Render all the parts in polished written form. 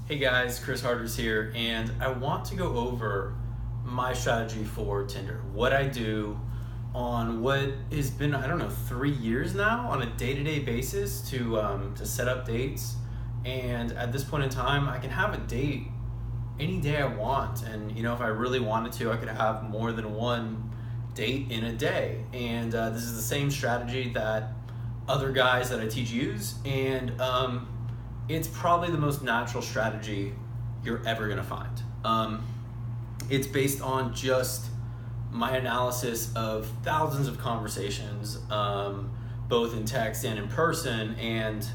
Hey guys, Chris Harder's here, and I want to go over my strategy for Tinder. What I do on what has been, 3 years now on a day-to-day basis to set up dates. And at this point in time, I can have a date any day I want. And if I really wanted to, I could have more than one date in a day. And this is the same strategy that other guys that I teach use, and it's probably the most natural strategy you're ever gonna find. It's based on just my analysis of thousands of conversations, both in text and in person. And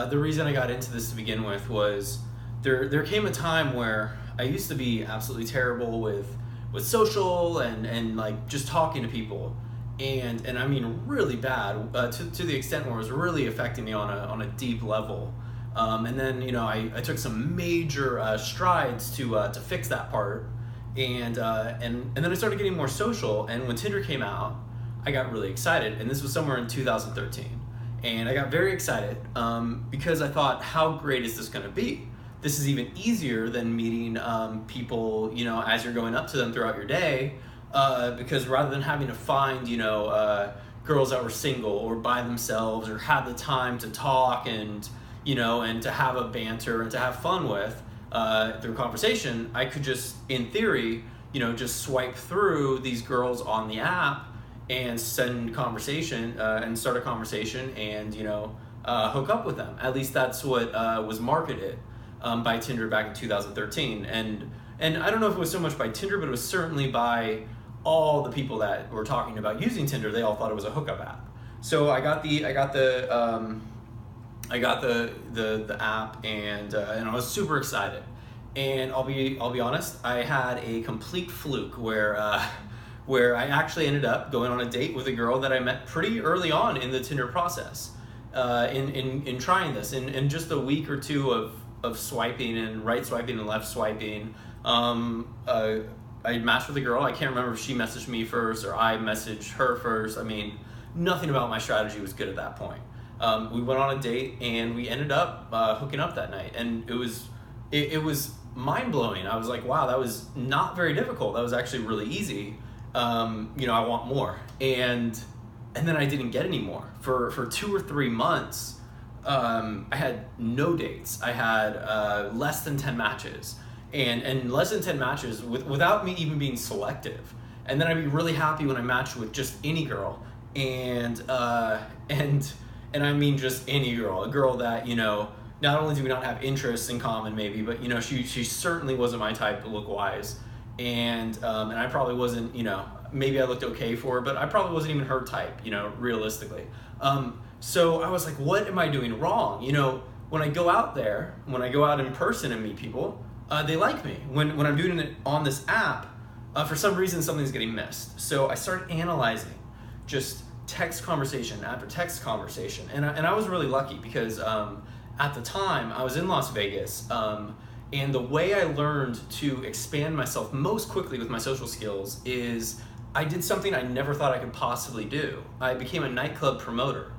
the reason I got into this to begin with was there came a time where I used to be absolutely terrible with social and like just talking to people. And I mean really bad, to the extent where it was really affecting me on a deep level. And then I took some major strides to fix that part, and then I started getting more social. And when Tinder came out, I got really excited, and this was somewhere in 2013. And I got very excited because I thought, how great is this going to be? This is even easier than meeting people as you're going up to them throughout your day. Because rather than having to find, girls that were single or by themselves or had the time to talk and to have a banter and to have fun with through conversation, I could just, in theory, just swipe through these girls on the app and send conversation and start a conversation and, hook up with them. At least that's what was marketed by Tinder back in 2013. And I don't know if it was so much by Tinder, but it was certainly by all the people that were talking about using Tinder. They all thought it was a hookup app. So I got the app, and I was super excited. And I'll be honest, I had a complete fluke where I actually ended up going on a date with a girl that I met pretty early on in the Tinder process. In trying this, in just a week or two of swiping and right swiping and left swiping, I matched with a girl. I can't remember if she messaged me first or I messaged her first. I mean, nothing about my strategy was good at that point. We went on a date and we ended up hooking up that night, and it was mind-blowing. I was like, wow, that was not very difficult. That was actually really easy. I want more. And then I didn't get any more. For 2 or 3 months, I had no dates. I had less than 10 matches. And less than 10 matches without me even being selective. And then I'd be really happy when I matched with just any girl. And I mean just any girl, a girl that, not only do we not have interests in common maybe, but, she certainly wasn't my type look-wise. And I probably wasn't, maybe I looked okay for her, but I probably wasn't even her type, realistically. So I was like, what am I doing wrong? When I go out in person and meet people, they like me. When I'm doing it on this app, for some reason something's getting missed. So I started analyzing just text conversation after text conversation, and I was really lucky because at the time I was in Las Vegas, and the way I learned to expand myself most quickly with my social skills is I did something I never thought I could possibly do. I became a nightclub promoter,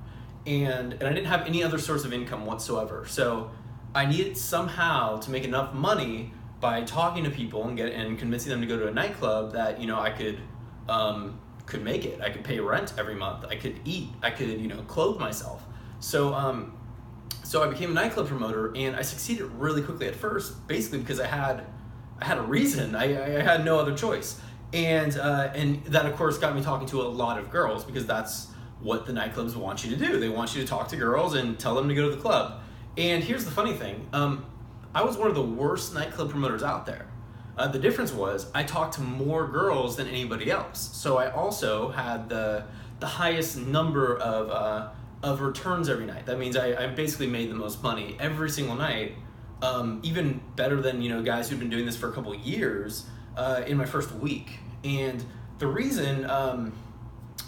and I didn't have any other source of income whatsoever. So I needed somehow to make enough money by talking to people and convincing them to go to a nightclub that I could make it. I could pay rent every month. I could eat. I could clothe myself. So I became a nightclub promoter, and I succeeded really quickly at first, basically because I had a reason. I had no other choice, and that of course got me talking to a lot of girls, because that's what the nightclubs want you to do. They want you to talk to girls and tell them to go to the club. And here's the funny thing, I was one of the worst nightclub promoters out there. The difference was I talked to more girls than anybody else. So I also had the highest number of returns every night. That means I basically made the most money every single night, even better than guys who've been doing this for a couple of years in my first week. And the reason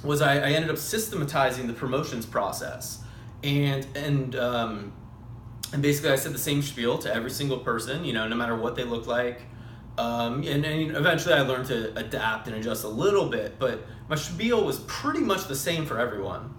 was I ended up systematizing the promotions process, and basically I said the same spiel to every single person, no matter what they looked like. And eventually I learned to adapt and adjust a little bit, but my spiel was pretty much the same for everyone.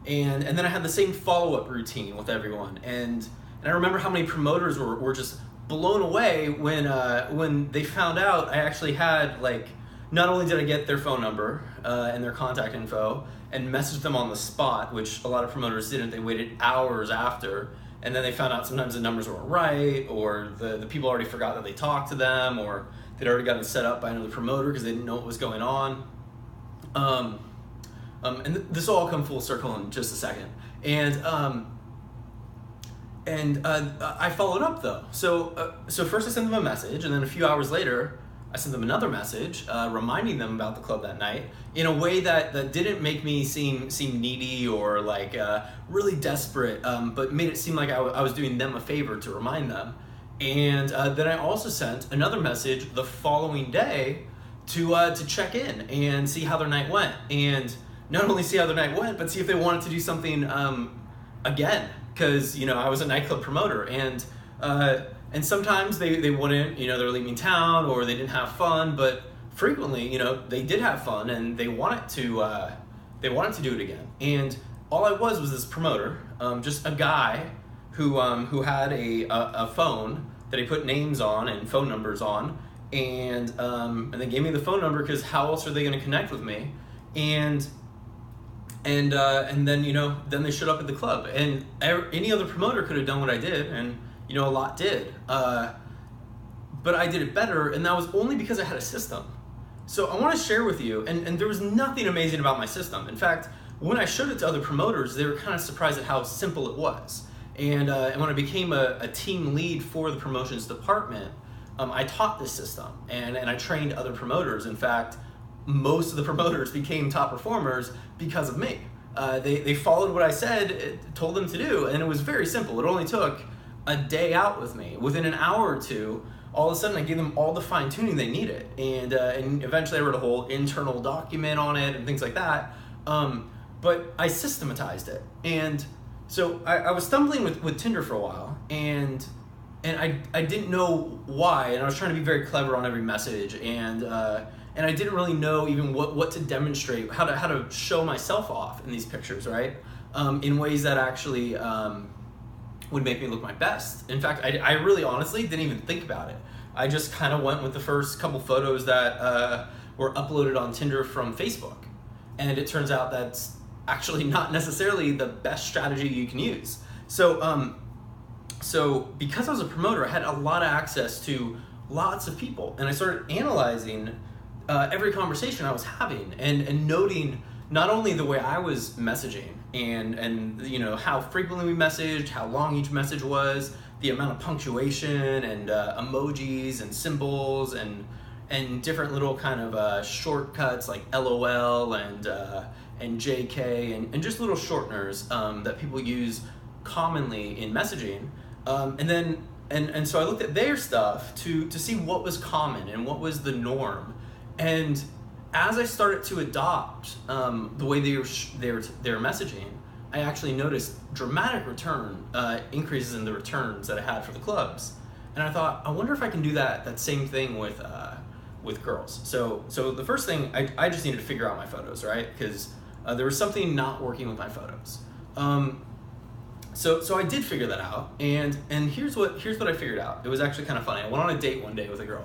And then I had the same follow-up routine with everyone. And And I remember how many promoters were just blown away when they found out I actually had, like, not only did I get their phone number and their contact info and messaged them on the spot, which a lot of promoters didn't. They waited hours after, and then they found out sometimes the numbers weren't right, or the people already forgot that they talked to them, or they'd already gotten set up by another promoter because they didn't know what was going on. And this will all come full circle in just a second. And I followed up though. So first I sent them a message, and then a few hours later, I sent them another message reminding them about the club that night in a way that didn't make me seem needy or like really desperate, but made it seem like I was doing them a favor to remind them. And then I also sent another message the following day to check in and see how their night went, and not only see how their night went, but see if they wanted to do something again, because I was a nightclub promoter, and sometimes they wouldn't, they're leaving town or they didn't have fun, but frequently, they did have fun and they wanted to do it again. And all I was this promoter, just a guy who had a phone that he put names on and phone numbers on, and they gave me the phone number because how else are they going to connect with me? And then then they showed up at the club, and any other promoter could have done what I did, and a lot did, but I did it better, and that was only because I had a system. So I want to share with you, and there was nothing amazing about my system. In fact, when I showed it to other promoters, they were kind of surprised at how simple it was. And when I became a team lead for the promotions department, I taught this system, and I trained other promoters. In fact, most of the promoters became top performers because of me. They followed what I said, told them to do, and it was very simple. It only took a day out with me. Within an hour or two, all of a sudden I gave them all the fine tuning they needed, and eventually I wrote a whole internal document on it and things like that. But I systematized it, and so I was stumbling with Tinder for a while, and I didn't know why, and I was trying to be very clever on every message, and I didn't really know even what to demonstrate, how to show myself off in these pictures, right? In ways that actually would make me look my best. In fact, I really honestly didn't even think about it. I just kind of went with the first couple photos that were uploaded on Tinder from Facebook. And it turns out that's actually not necessarily the best strategy you can use. So because I was a promoter, I had a lot of access to lots of people. And I started analyzing every conversation I was having and noting not only the way I was messaging and how frequently we messaged, how long each message was, the amount of punctuation and emojis and symbols and different little kind of shortcuts like LOL and JK and just little shorteners that people use commonly in messaging. And so I looked at their stuff to see what was common and what was the norm. And as I started to adopt the way they were messaging, I actually noticed dramatic increases in the returns that I had for the clubs. And I thought, I wonder if I can do that same thing with girls. So the first thing, I just needed to figure out my photos, right? Because there was something not working with my photos. So I did figure that out, and here's what I figured out. It was actually kind of funny. I went on a date one day with a girl,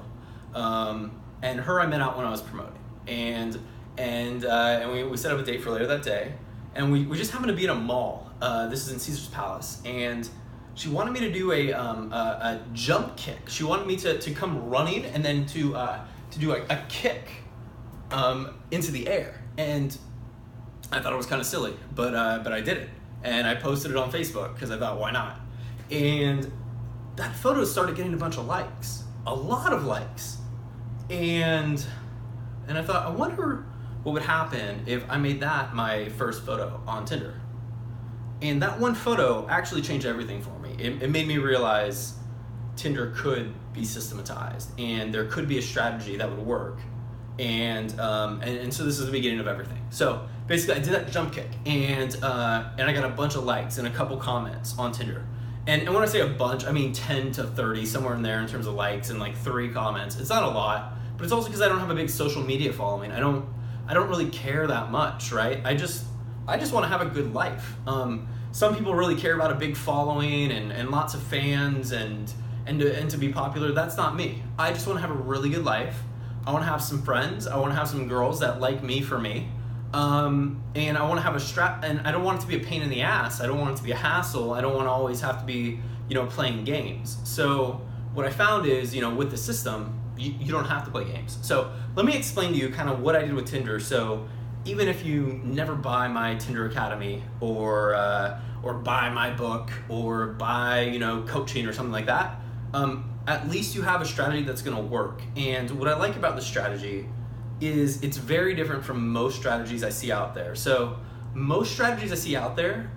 and her I met out when I was promoting, and we set up a date for later that day, and we just happened to be at a mall. This is in Caesar's Palace, and she wanted me to do a jump kick. She wanted me to come running and then to do a kick into the air, and I thought it was kind of silly, but I did it. And I posted it on Facebook because I thought, why not? And that photo started getting a bunch of likes, a lot of likes. And I thought, I wonder what would happen if I made that my first photo on Tinder. And that one photo actually changed everything for me. It made me realize Tinder could be systematized, and there could be a strategy that would work. And so this is the beginning of everything. So basically I did that jump kick, and I got a bunch of likes and a couple comments on Tinder. And when I say a bunch, I mean 10 to 30, somewhere in there in terms of likes, and like 3 comments. It's not a lot, but it's also because I don't have a big social media following. I don't really care that much, right? I just want to have a good life. some people really care about a big following and lots of fans and to be popular. That's not me. I just want to have a really good life. I want to have some friends. I want to have some girls that like me for me. And I want to have and I don't want it to be a pain in the ass. I don't want it to be a hassle. I don't want to always have to be, playing games. So what I found is, with the system, you don't have to play games. So let me explain to you kind of what I did with Tinder. So even if you never buy my Tinder Academy or buy my book or buy, coaching or something like that, at least you have a strategy that's going to work. And what I like about the strategy is it's very different from most strategies I see out there. So most strategies I see out there,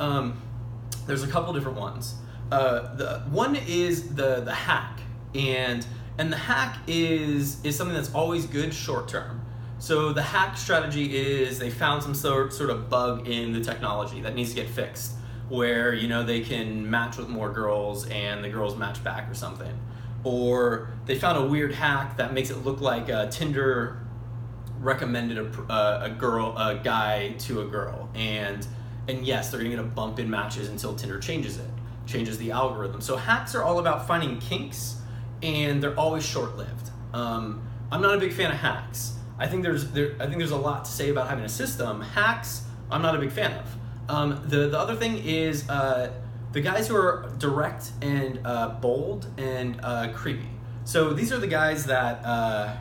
there's a couple different ones. The one is the hack, and the hack is something that's always good short term. So the hack strategy is they found some sort of bug in the technology that needs to get fixed, where they can match with more girls and the girls match back or something. Or they found a weird hack that makes it look like Tinder recommended a guy to a girl, and yes, they're gonna get a bump in matches until Tinder changes the algorithm. So hacks are all about finding kinks, and they're always short-lived. I'm not a big fan of hacks. I think there's a lot to say about having a system. Hacks, I'm not a big fan of. The other thing is the guys who are direct and bold and creepy. So these are the guys that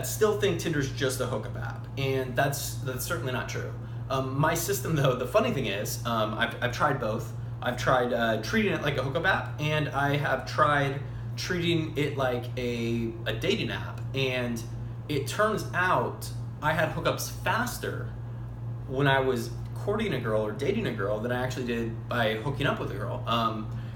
still think Tinder's just a hookup app, and that's certainly not true. My system, though, the funny thing is, I've tried both. I've tried treating it like a hookup app, and I have tried treating it like a dating app. And it turns out I had hookups faster when I was courting a girl or dating a girl than I actually did by hooking up with a girl.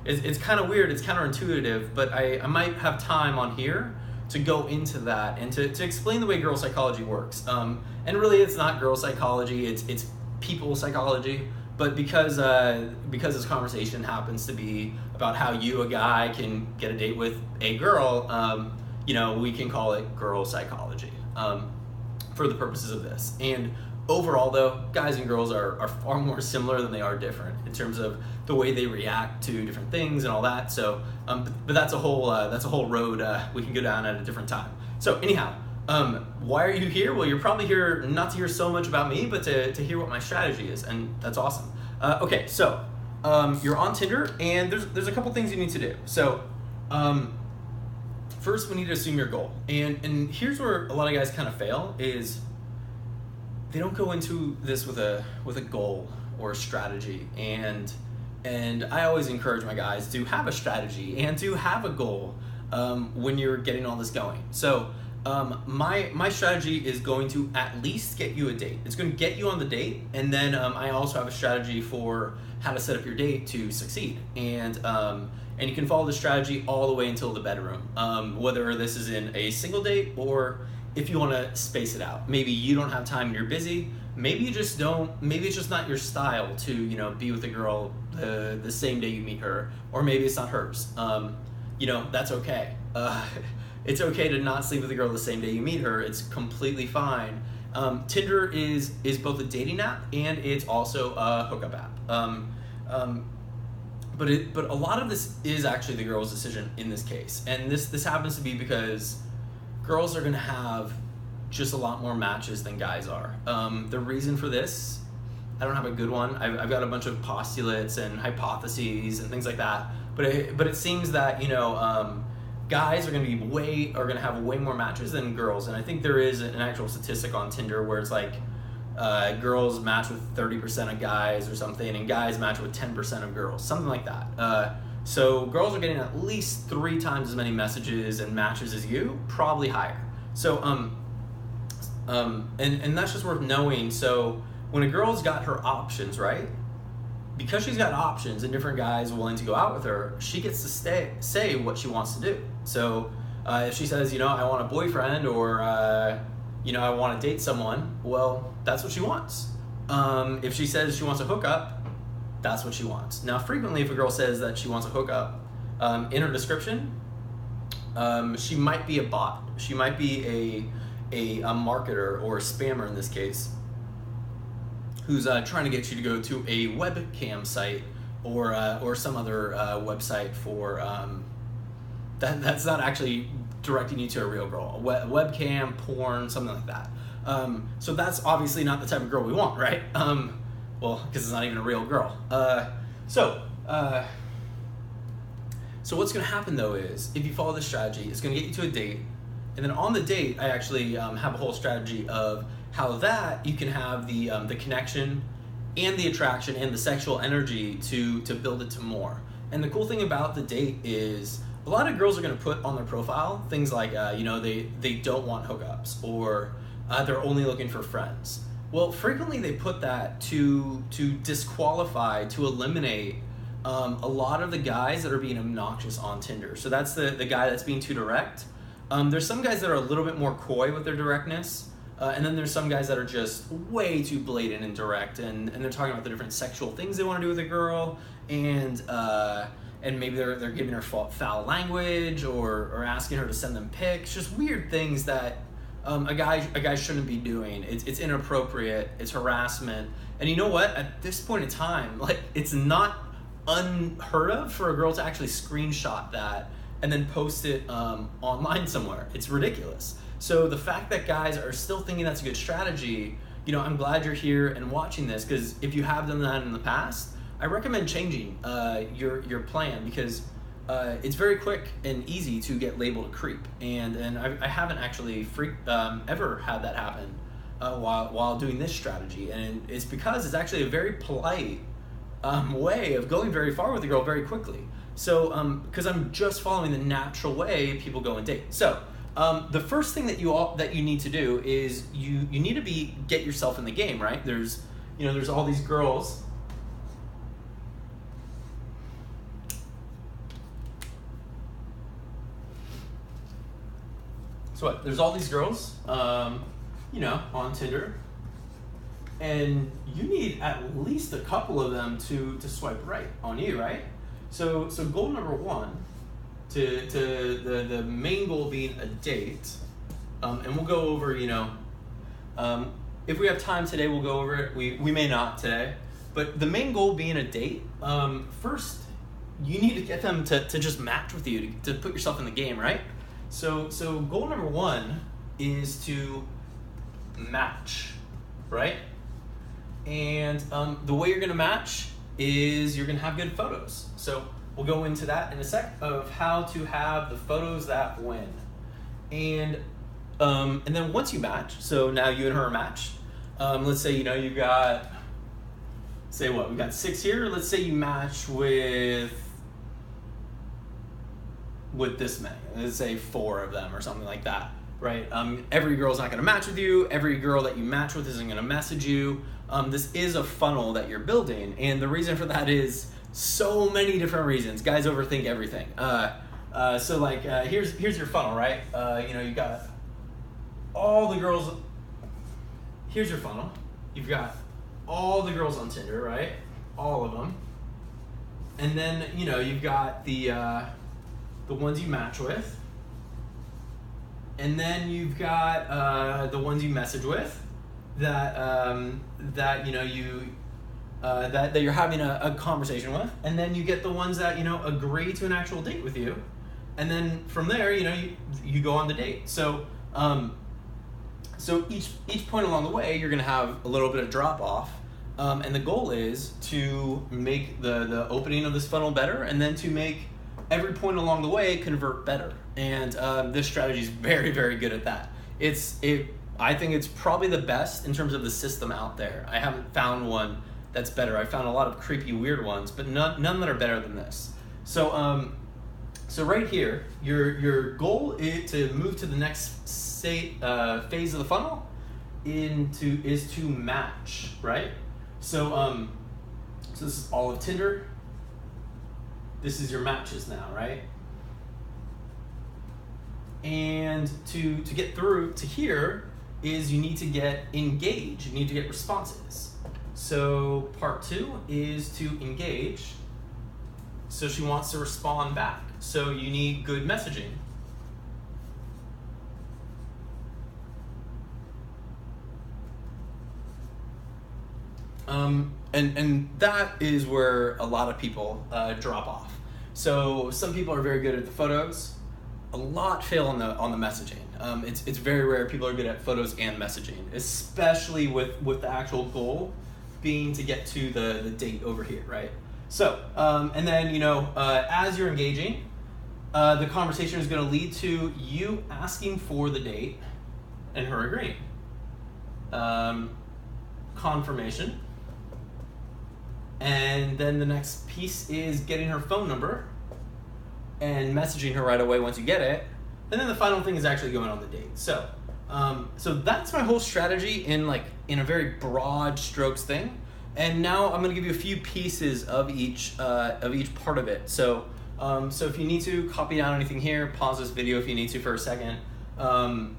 It's kind of weird, it's counterintuitive, but I might have time on here to go into that and to explain the way girl psychology works. And really it's not girl psychology, it's people psychology, but because this conversation happens to be about how you, a guy, can get a date with a girl, we can call it girl psychology for the purposes of this. And overall, though, guys and girls are far more similar than they are different in terms of the way they react to different things and all that. So, but that's a whole road we can go down at a different time. So anyhow, why are you here? Well, you're probably here not to hear so much about me, but to hear what my strategy is, and that's awesome. Okay, so you're on Tinder, and there's a couple things you need to do. So first, we need to assume your goal, and here's where a lot of guys kind of fail is they don't go into this with a goal or a strategy, and I always encourage my guys to have a strategy and to have a goal when you're getting all this going. So my strategy is going to at least get you a date. It's going to get you on the date, and then I also have a strategy for how to set up your date to succeed. And you can follow the strategy all the way until the bedroom, whether this is in a single date or if you want to space it out. Maybe you don't have time and you're busy. Maybe you just don't. Maybe it's just not your style to be with a girl the same day you meet her, or maybe it's not hers. That's okay. It's okay to not sleep with a girl the same day you meet her. It's completely fine. Tinder is both a dating app and it's also a hookup app. But a lot of this is actually the girl's decision in this case, and this happens to be because girls are going to have just a lot more matches than guys are. The reason for this, I don't have a good one. I've got a bunch of postulates and hypotheses and things like that. But it seems that guys are going to have way more matches than girls. And I think there is an actual statistic on Tinder where it's like girls match with 30% of guys or something, and guys match with 10% of girls, something like that. So girls are getting at least 3 times as many messages and matches as you, probably higher. So and that's just worth knowing. So when a girl's got her options, right? Because she's got options and different guys willing to go out with her, she gets to say what she wants to do. So if she says, I want a boyfriend, or I want to date someone, well, that's what she wants. If she says she wants a hookup, that's what she wants. Now, frequently, if a girl says that she wants a hookup, in her description, she might be a bot. She might be a marketer or a spammer in this case. who's trying to get you to go to a webcam site or some other website for that's not actually directing you to a real girl, webcam, porn, something like that. So that's obviously not the type of girl we want, right? Well, because it's not even a real girl. So what's going to happen though is, if you follow this strategy, it's going to get you to a date, and then on the date, I actually have a whole strategy of how that you can have the connection and the attraction and the sexual energy to build it to more. And the cool thing about the date is, a lot of girls are going to put on their profile things like they don't want hookups, or they're only looking for friends. Well, frequently they put that to disqualify, to eliminate a lot of the guys that are being obnoxious on Tinder. So that's the guy that's being too direct. There's some guys that are a little bit more coy with their directness, and then there's some guys that are just way too blatant and direct, and they're talking about the different sexual things they want to do with a girl, and maybe they're giving her foul language, or asking her to send them pics, just weird things that a guy shouldn't be doing. It's inappropriate, it's harassment, and you know what? At this point in time, like, it's not unheard of for a girl to actually screenshot that and then post it online somewhere. It's ridiculous. So the fact that guys are still thinking that's a good strategy, I'm glad you're here and watching this, because if you have done that in the past, I recommend changing your plan, because it's very quick and easy to get labeled a creep, and I haven't actually ever had that happen while doing this strategy, and it's because it's actually a very polite way of going very far with a girl very quickly. So because I'm just following the natural way people go and date. So the first thing that you need to do is you need to get yourself in the game, right? There's all these girls. So what? There's all these girls, on Tinder, and you need at least a couple of them to swipe right on you, right? So goal number one, to the main goal being a date, and we'll go over, if we have time today, we'll go over it. We may not today, but the main goal being a date, first, you need to get them to just match with you, to put yourself in the game, right? So goal number one is to match, right? And the way you're gonna match is you're gonna have good photos. So we'll go into that in a sec, of how to have the photos that win. And then once you match, so now you and her are matched. Let's say you've got, we've got 6 here. Let's say you match with this many. Let's say 4 of them or something like that, right? Every girl's not gonna match with you. Every girl that you match with isn't gonna message you. This is a funnel that you're building, and the reason for that is so many different reasons. Guys overthink everything. Here's your funnel, right? You got all the girls. Here's your funnel. You've got all the girls on Tinder, right? All of them. And then you've got the ones you match with, and then you've got the ones you message with that you're having a conversation with, and then you get the ones that agree to an actual date with you, and then from there you go on the date. So each point along the way you're gonna have a little bit of drop off, and the goal is to make the opening of this funnel better, and then to make every point along the way convert better. And this strategy is very, very good at that. I think it's probably the best in terms of the system out there. I haven't found one that's better. I found a lot of creepy, weird ones, but none that are better than this. So right here, your goal is to move to the next phase of the funnel is to match, right? So this is all of Tinder. This is your matches now, right? And to get through to here is you need to get engaged. You need to get responses. So part 2 is to engage. So she wants to respond back. So you need good messaging. And that is where a lot of people drop off. So some people are very good at the photos. A lot fail on the messaging. It's very rare people are good at photos and messaging, especially with the actual goal being to get to the date over here, right? So, and then, as you're engaging, the conversation is going to lead to you asking for the date and her agreeing. Confirmation. And then the next piece is getting her phone number and messaging her right away once you get it. And then the final thing is actually going on the date. So, so that's my whole strategy in a very broad strokes thing. And now I'm going to give you a few pieces of each part of it. So, so if you need to copy down anything here, pause this video if you need to for a second. And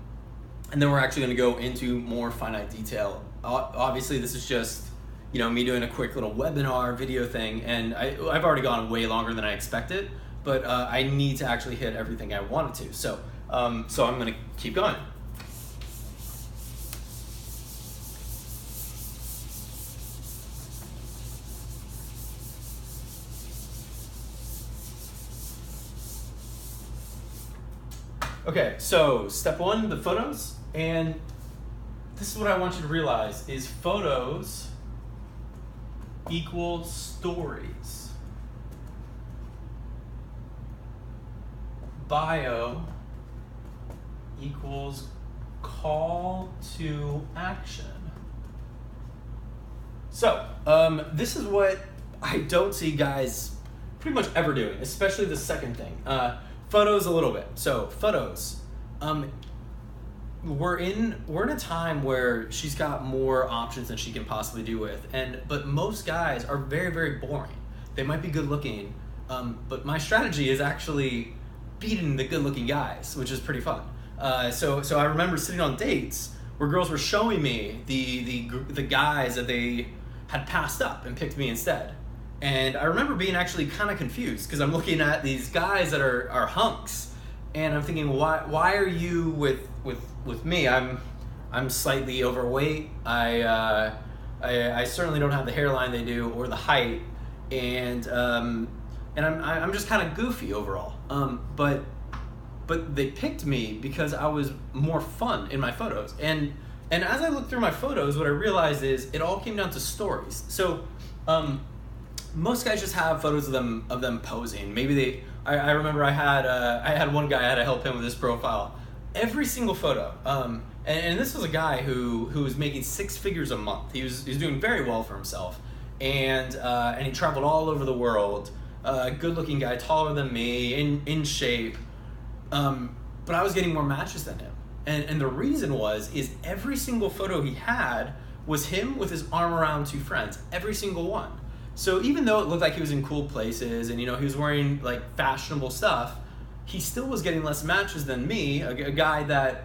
then we're actually going to go into more finite detail. Obviously, this is just me doing a quick little webinar video thing, and I've already gone way longer than I expected. But I need to actually hit everything I wanted to. So, so I'm going to keep going. Okay, so step one, the photos. And this is what I want you to realize is photos equal stories. Bio equals call to action. So, this is what I don't see guys pretty much ever doing, especially the second thing. Photos a little bit. So, photos. We're in a time where she's got more options than she can possibly do with, but most guys are very, very boring. They might be good looking, but my strategy is actually beating the good-looking guys, which is pretty fun. So I remember sitting on dates where girls were showing me the guys that they had passed up and picked me instead. And I remember being actually kind of confused because I'm looking at these guys that are hunks, and I'm thinking, why are you with me? I'm slightly overweight. I certainly don't have the hairline they do or the height, and I'm just kind of goofy overall. But they picked me because I was more fun in my photos. And as I looked through my photos, what I realized is it all came down to stories. So most guys just have photos of them posing. Maybe I remember I had one guy, I had to help him with his profile. Every single photo. And this was a guy who was making 6 figures a month. He was doing very well for himself. And he traveled all over the world. Good-looking guy, taller than me, in shape. But I was getting more matches than him. And the reason is every single photo he had was him with his arm around 2 friends. Every single one. So even though it looked like he was in cool places and he was wearing fashionable stuff, he still was getting less matches than me, a guy that,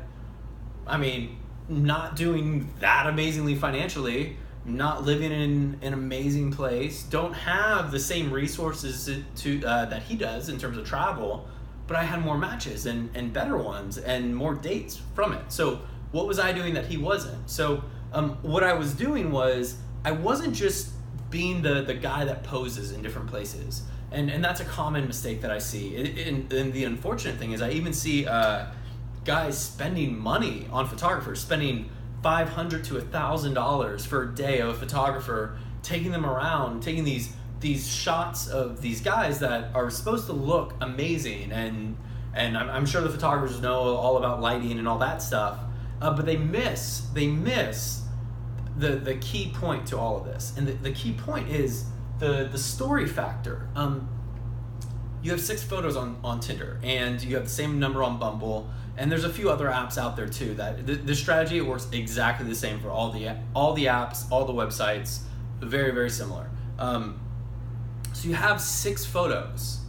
not doing that amazingly financially, not living in an amazing place, don't have the same resources that he does in terms of travel, but I had more matches and better ones and more dates from it. So what was I doing that he wasn't? So what I was doing was I wasn't just being the guy that poses in different places. And that's a common mistake that I see. And the unfortunate thing is I even see guys spending money on photographers, spending $500 to $1,000 for a day of a photographer, taking them around, taking these shots of these guys that are supposed to look amazing. And I'm sure the photographers know all about lighting and all that stuff, but they miss the key point to all of this. And the key point is the story factor. You have 6 photos on Tinder, and you have the same number on Bumble, and there's a few other apps out there too that the strategy works exactly the same for all the apps, all the websites, very, very similar. So you have 6 photos,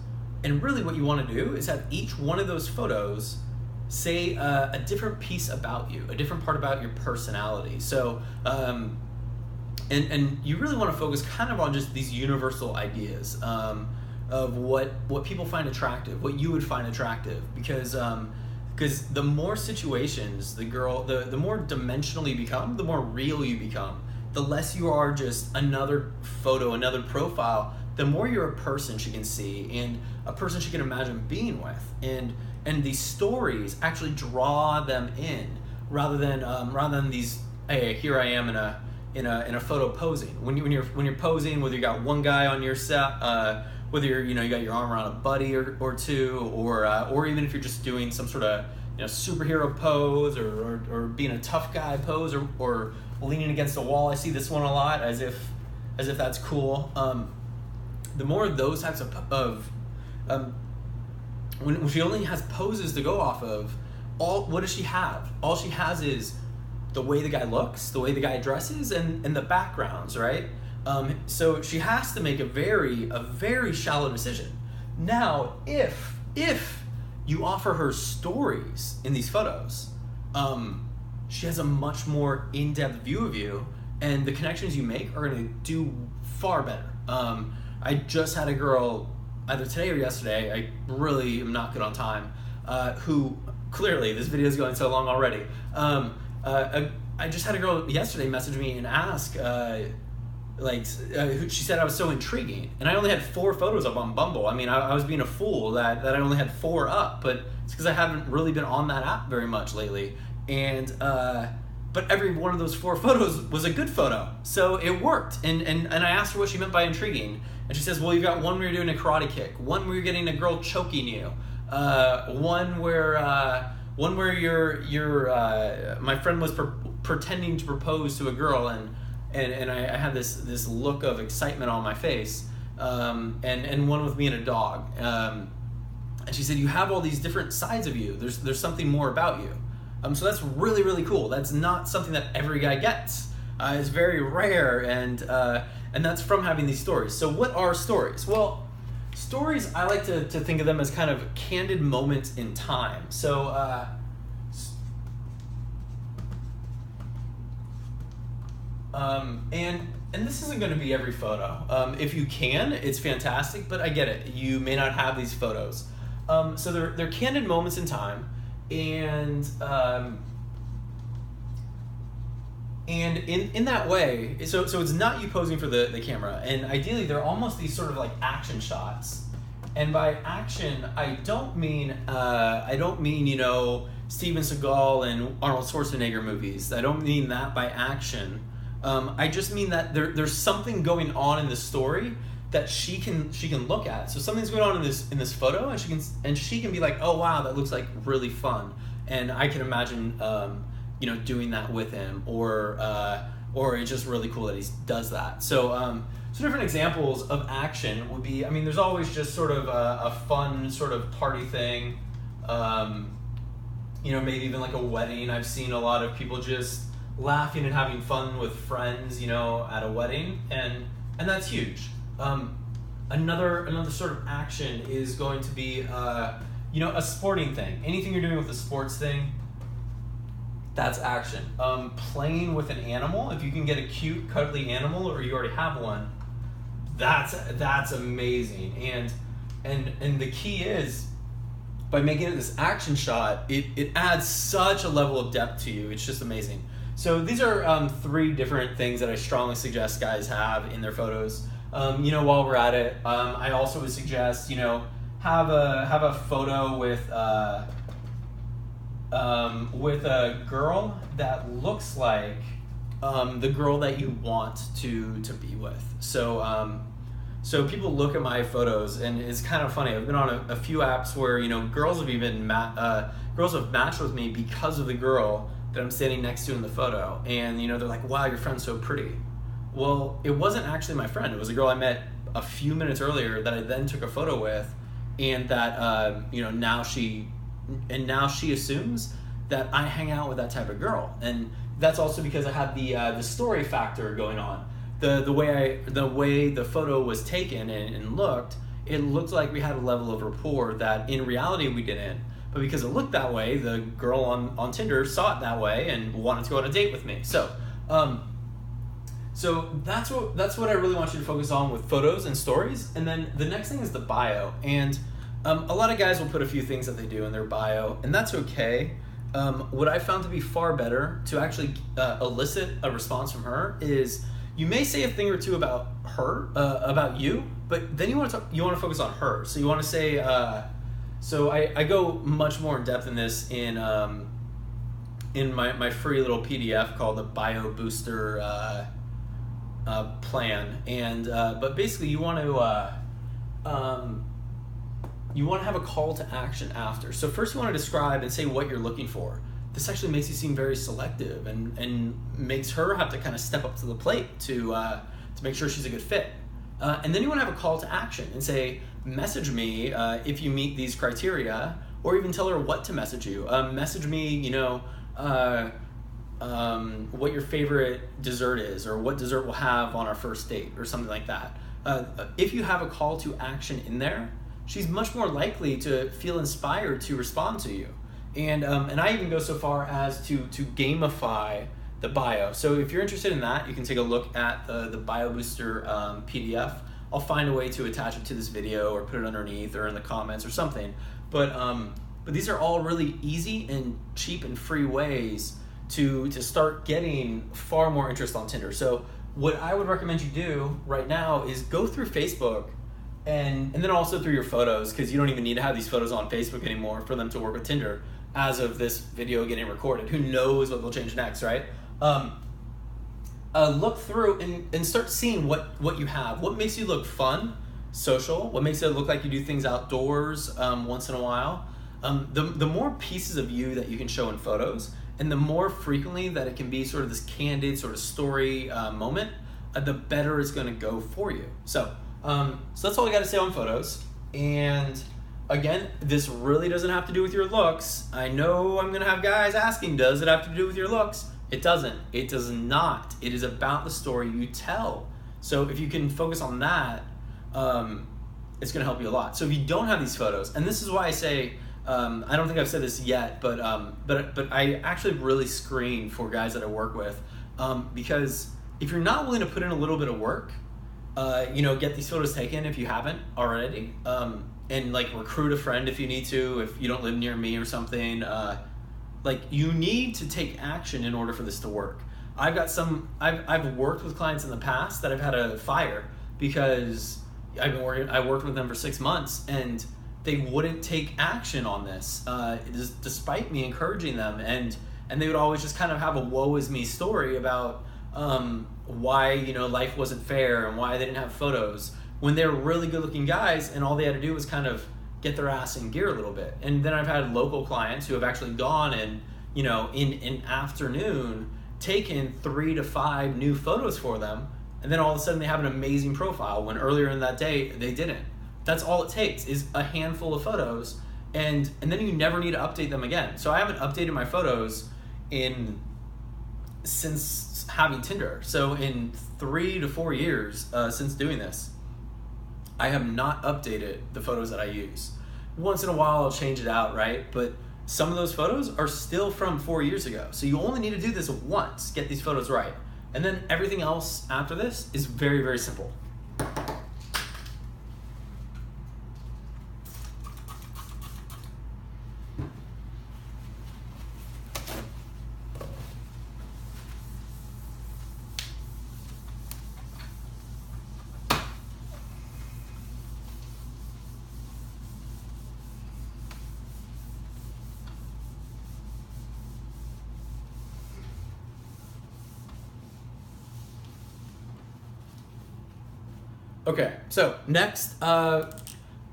and really what you want to do is have each one of those photos say a different piece about you, a different part about your personality. So and you really want to focus kind of on just these universal ideas of what people find attractive, what you would find attractive, because the more situations the more dimensional you become, the more real you become. the less you are just another photo, another profile, the more you're a person she can see and a person she can imagine being with. And these stories actually draw them in rather than these, hey, here I am in a photo posing. When you're posing, whether you got one guy on your set, whether you got your arm around a buddy or two, or even if you're just doing some sort of superhero pose or being a tough guy pose or leaning against a wall. I see this one a lot, as if that's cool. The more of those types of when she only has poses to go off of, what does she have? All she has is the way the guy looks, the way the guy dresses, and the backgrounds, right? So she has to make a very shallow decision. Now, if you offer her stories in these photos, she has a much more in-depth view of you, and the connections you make are going to do far better. I just had a girl, either today or yesterday, I really am not good on time, who, clearly, this video is going so long already, I just had a girl yesterday message me and ask, she said I was so intriguing, and I only had 4 photos up on Bumble. I mean, I was being a fool that I only had 4 up, but it's because I haven't really been on that app very much lately. And but every one of those 4 photos was a good photo, so it worked. And I asked her what she meant by intriguing, and she says, well, you got one where you're doing a karate kick, one where you're getting a girl choking you, one where you're my friend was pretending to propose to a girl, and I had this look of excitement on my face, and one with me and a dog, and she said, you have all these different sides of you. There's something more about you. So that's really, really cool. That's not something that every guy gets. It's very rare, and that's from having these stories. So what are stories? Well, stories, I like to think of them as kind of candid moments in time. So and this isn't going to be every photo. If you can, it's fantastic, but I get it. You may not have these photos. So they're candid moments in time, and in that way, so it's not you posing for the camera, and ideally they're almost these sort of like action shots. And by action, I don't mean Steven Seagal and Arnold Schwarzenegger movies. I don't mean that by action. I just mean that there's something going on in the story that she can look at. So something's going on in this photo, and she can be like, oh wow, that looks like really fun, and I can imagine doing that with him, or it's just really cool that he does that. So different examples of action would be, there's always just sort of a fun sort of party thing, maybe even like a wedding. I've seen a lot of people just laughing and having fun with friends, at a wedding, and that's huge. Another sort of action is going to be, a sporting thing. Anything you're doing with a sports thing, that's action. Playing with an animal, if you can get a cute, cuddly animal, or you already have one, that's amazing. And the key is, by making it this action shot, it adds such a level of depth to you. It's just amazing. So these are 3 different things that I strongly suggest guys have in their photos. While we're at it, I also would suggest, have a photo with a girl that looks like the girl that you want to be with. So people look at my photos, and it's kind of funny. I've been on a few apps where girls have matched with me because of the girl that I'm standing next to in the photo, and they're like, wow, your friend's so pretty. Well, it wasn't actually my friend. It was a girl I met a few minutes earlier that I then took a photo with, and that now she assumes that I hang out with that type of girl, and that's also because I had the story factor going on. The way the photo was taken and looked, it looked like we had a level of rapport that in reality we didn't. But because it looked that way, the girl on Tinder saw it that way and wanted to go on a date with me. So that's what I really want you to focus on with photos and stories. And then the next thing is the bio. And a lot of guys will put a few things that they do in their bio, and that's okay. what I found to be far better to actually elicit a response from her is you may say a thing or two about her, about you, but then you want to focus on her. So you want to say, so I go much more in depth in this in my free little PDF called the Bio Booster plan, and but basically you want to have a call to action after. So first you want to describe and say what you're looking for. This actually makes you seem very selective and makes her have to kind of step up to the plate to make sure she's a good fit. And then you want to have a call to action and say, message me if you meet these criteria, or even tell her what to message you. Message me, what your favorite dessert is, or what dessert we'll have on our first date, or something like that. If you have a call to action in there, she's much more likely to feel inspired to respond to you. And I even go so far as to gamify the bio. So if you're interested in that, you can take a look at the Bio Booster PDF. I'll find a way to attach it to this video or put it underneath or in the comments or something. But these are all really easy and cheap and free ways to start getting far more interest on Tinder. So what I would recommend you do right now is go through Facebook and then also through your photos, because you don't even need to have these photos on Facebook anymore for them to work with Tinder as of this video getting recorded. Who knows what they'll change next, right? Look through and start seeing what you have. What makes you look fun, social? What makes it look like you do things outdoors once in a while? The more pieces of you that you can show in photos, and the more frequently that it can be sort of this candid sort of story moment, the better it's going to go for you. So that's all I got to say on photos. And again, this really doesn't have to do with your looks. I know I'm going to have guys asking, does it have to do with your looks? It doesn't. It does not. It is about the story you tell. So if you can focus on that, it's going to help you a lot. So if you don't have these photos, and this is why I say, I don't think I've said this yet, but I actually really screen for guys that I work with, because if you're not willing to put in a little bit of work, get these photos taken if you haven't already, and like recruit a friend if you need to, if you don't live near me or something. Like, you need to take action in order for this to work. I've worked with clients in the past that I've had to fire because I worked with them for 6 months and they wouldn't take action on this, despite me encouraging them, and they would always just kind of have a woe is me story about why life wasn't fair and why they didn't have photos, when they're really good looking guys and all they had to do was kind of get their ass in gear a little bit. And then I've had local clients who have actually gone and in an afternoon taken 3 to 5 new photos for them, and then all of a sudden they have an amazing profile when earlier in that day they didn't. That's all it takes, is a handful of photos, and then you never need to update them again. So I haven't updated my photos since having Tinder. So in 3 to 4 years since doing this, I have not updated the photos that I use. Once in a while I'll change it out, right? But some of those photos are still from 4 years ago. So you only need to do this once, get these photos right. And then everything else after this is very, very simple. Okay, so next,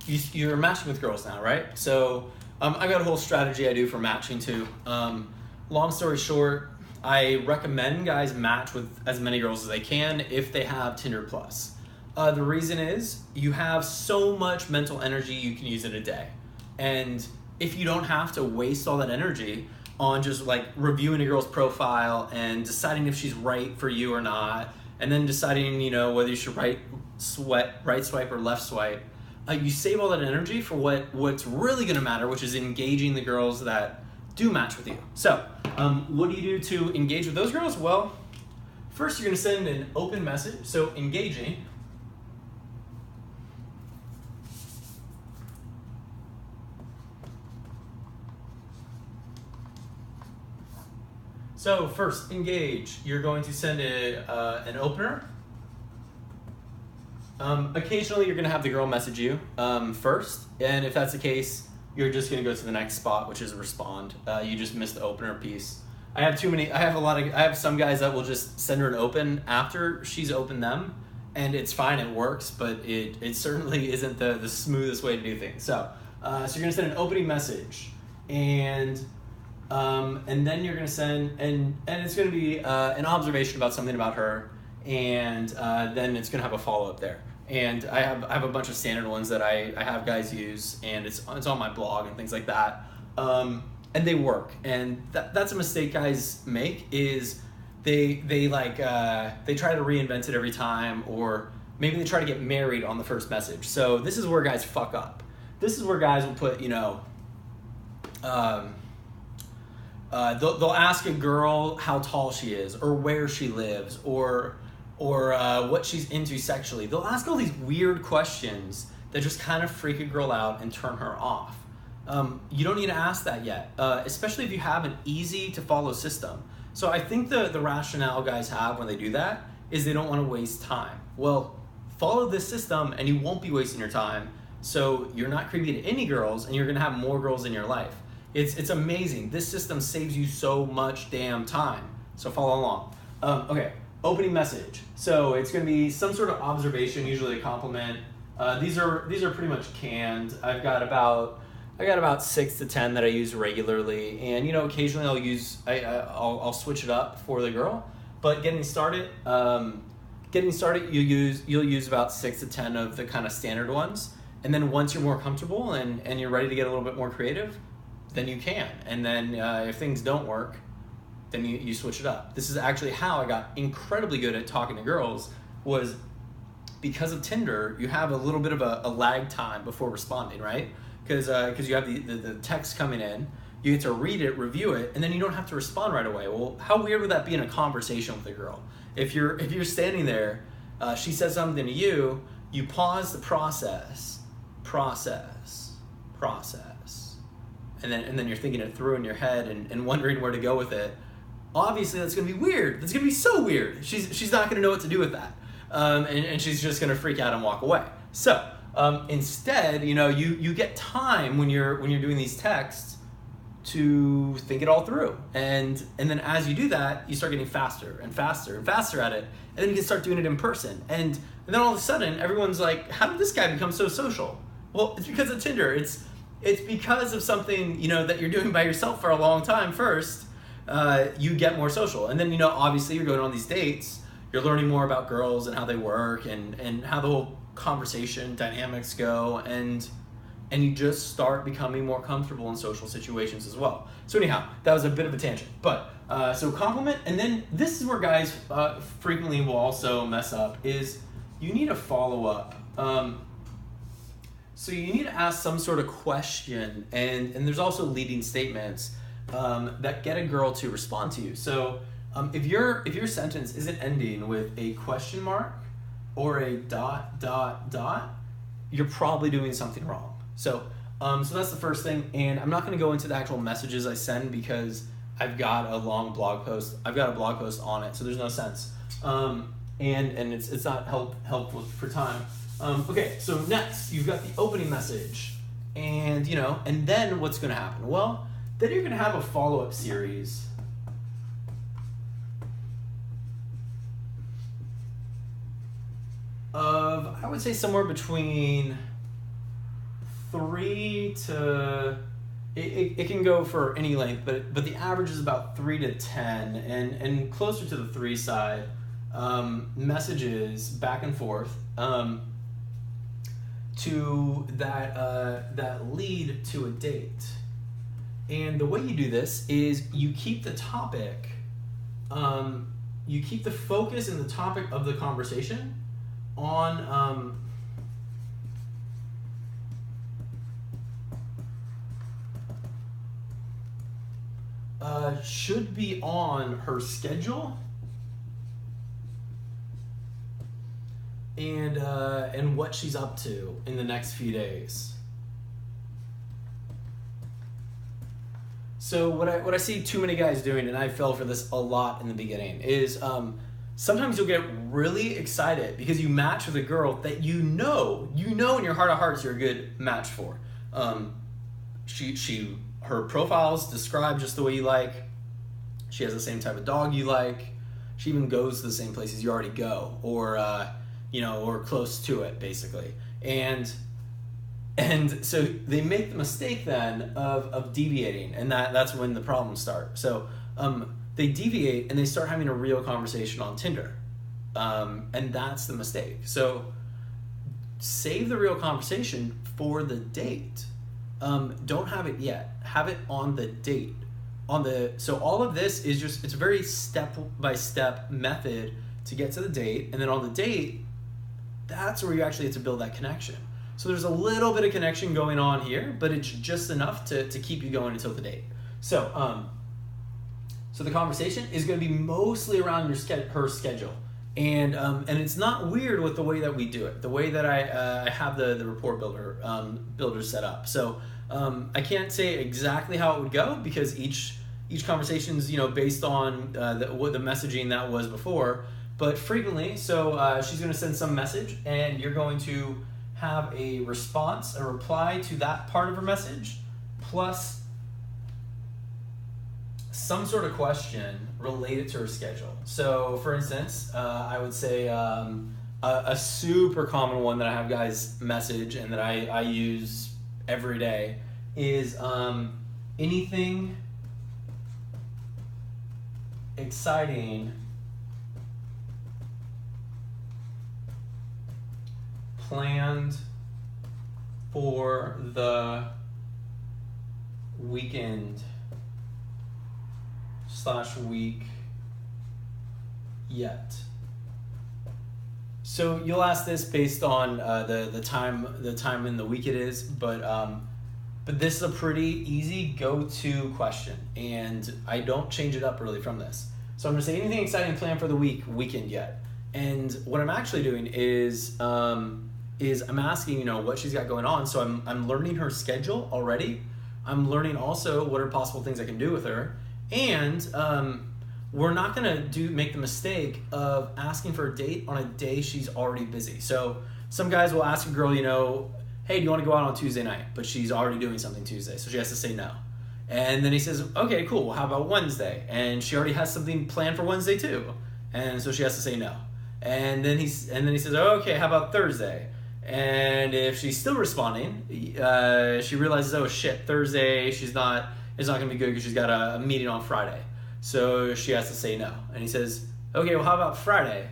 you're matching with girls now, right? So I got a whole strategy I do for matching too. Long story short, I recommend guys match with as many girls as they can if they have Tinder Plus. The reason is you have so much mental energy you can use in a day. And if you don't have to waste all that energy on just like reviewing a girl's profile and deciding if she's right for you or not, and then deciding, whether you should right swipe or left swipe, you save all that energy for what's really going to matter, which is engaging the girls that do match with you. So what do you do to engage with those girls? Well, first you're going to send an open message. So engaging. So first, engage. You're going to send an opener. Occasionally, you're going to have the girl message you first, and if that's the case, you're just going to go to the next spot, which is respond. You just missed the opener piece. I have some guys that will just send her an open after she's opened them, and it's fine, it works, but it certainly isn't the smoothest way to do things. So you're going to send an opening message, and then you're going to send, and it's going to be an observation about something about her, and then it's going to have a follow-up there. And I have a bunch of standard ones that I have guys use, and it's on my blog and things like that. And they work. And that's a mistake guys make, is they try to reinvent it every time, or maybe they try to get married on the first message. So this is where guys fuck up. This is where guys will put, they'll ask a girl how tall she is, or where she lives, or what she's into sexually. They'll ask all these weird questions that just kind of freak a girl out and turn her off. You don't need to ask that yet, especially if you have an easy to follow system. So I think the rationale guys have when they do that is they don't want to waste time. Well, follow this system and you won't be wasting your time. So you're not creepy to any girls, and you're going to have more girls in your life. It's amazing. This system saves you so much damn time. So follow along. Okay, opening message. So it's going to be some sort of observation, usually a compliment. These are pretty much canned. I got about 6 to 10 that I use regularly, and occasionally I'll switch it up for the girl. But getting started, you'll use about 6 to 10 of the kind of standard ones, and then once you're more comfortable and you're ready to get a little bit more creative, then you can. And then if things don't work, then you switch it up. This is actually how I got incredibly good at talking to girls, was because of Tinder. You have a little bit of a lag time before responding, right? Because you have the text coming in, you get to read it, review it, and then you don't have to respond right away. Well, how weird would that be in a conversation with a girl? If you're standing there, she says something to you, you pause the process, and then you're thinking it through in your head and wondering where to go with it. Obviously, that's gonna be weird. That's gonna be so weird. She's not gonna know what to do with that, and she's just gonna freak out and walk away. So instead, you get time when you're doing these texts to think it all through, and then as you do that, you start getting faster and faster and faster at it, and then you can start doing it in person, and then all of a sudden, everyone's like, "How did this guy become so social?" Well, it's because of Tinder. It's because of something that you're doing by yourself for a long time first. You get more social, and then obviously you're going on these dates. You're learning more about girls and how they work and how the whole conversation dynamics go, and you just start becoming more comfortable in social situations as well. So anyhow, that was a bit of a tangent, but so compliment, and then this is where guys frequently will also mess up, is you need a follow-up. So you need to ask some sort of question, and there's also leading statements that get a girl to respond to you. So if your sentence isn't ending with a question mark or a ... you're probably doing something wrong. So that's the first thing, and I'm not going to go into the actual messages I send because I've got a long blog post. I've got a blog post on it, so there's no sense, and it's not helpful for time. Okay, so next you've got the opening message, and and then what's going to happen? Well, then you're going to have a follow-up series of, I would say, somewhere between 3 to, it can go for any length, but the average is about 3 to 10, and closer to the 3 side, messages back and forth to that lead to a date. And the way you do this is you keep the topic, you keep the focus and the topic of the conversation on should be on her schedule and what she's up to in the next few days. So what I see too many guys doing, and I fell for this a lot in the beginning, is sometimes you'll get really excited because you match with a girl that you know in your heart of hearts you're a good match for. Her profile's described just the way you like. She has the same type of dog you like. She even goes to the same places you already go, or or close to it, basically. And so they make the mistake then of deviating, and that's when the problems start. So they deviate and they start having a real conversation on Tinder, and that's the mistake. So save the real conversation for the date. Don't have it yet. Have it on the date. So all of this is just, it's a very step-by-step method to get to the date, and then on the date, that's where you actually have to build that connection. So there's a little bit of connection going on here, but it's just enough to keep you going until the date. So so the conversation is going to be mostly around her schedule, and it's not weird with the way that we do it, the way that I have the rapport builder set up. So I can't say exactly how it would go because each conversation's based on the messaging that was before, but frequently. So she's going to send some message, and you're going to have a response, a reply to that part of her message, plus some sort of question related to her schedule. So for instance, I would say a super common one that I have guys message and that I use every day is anything exciting planned for the weekend / week yet. So you'll ask this based on the time in the week it is, but this is a pretty easy go-to question, and I don't change it up really from this. So I'm gonna say anything exciting planned for the weekend yet, and what I'm actually doing is I'm asking what she's got going on. So I'm learning her schedule already. I'm learning also what are possible things I can do with her, and we're not gonna make the mistake of asking for a date on a day she's already busy. So some guys will ask a girl, hey, do you want to go out on Tuesday night? But she's already doing something Tuesday, so she has to say no. And then he says, okay, cool, well, how about Wednesday? And she already has something planned for Wednesday too, and so she has to say no. And then he says, okay, how about Thursday? And if she's still responding, she realizes, oh shit, Thursday it's not gonna be good because she's got a meeting on Friday. So she has to say no. And he says, okay, well, how about Friday?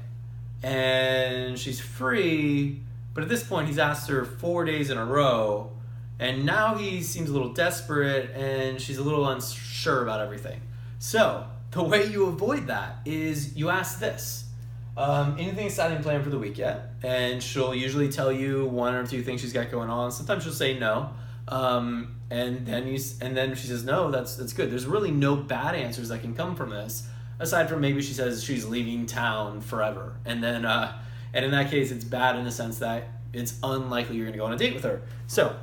And she's free, but at this point he's asked her 4 days in a row, and now he seems a little desperate and she's a little unsure about everything. So the way you avoid that is you ask this: anything exciting planned for the week yet? And she'll usually tell you one or two things she's got going on. Sometimes she'll say no. And then if she says no, that's good. There's really no bad answers that can come from this, aside from maybe she says she's leaving town forever, and then and in that case it's bad in the sense that it's unlikely you're gonna go on a date with her. So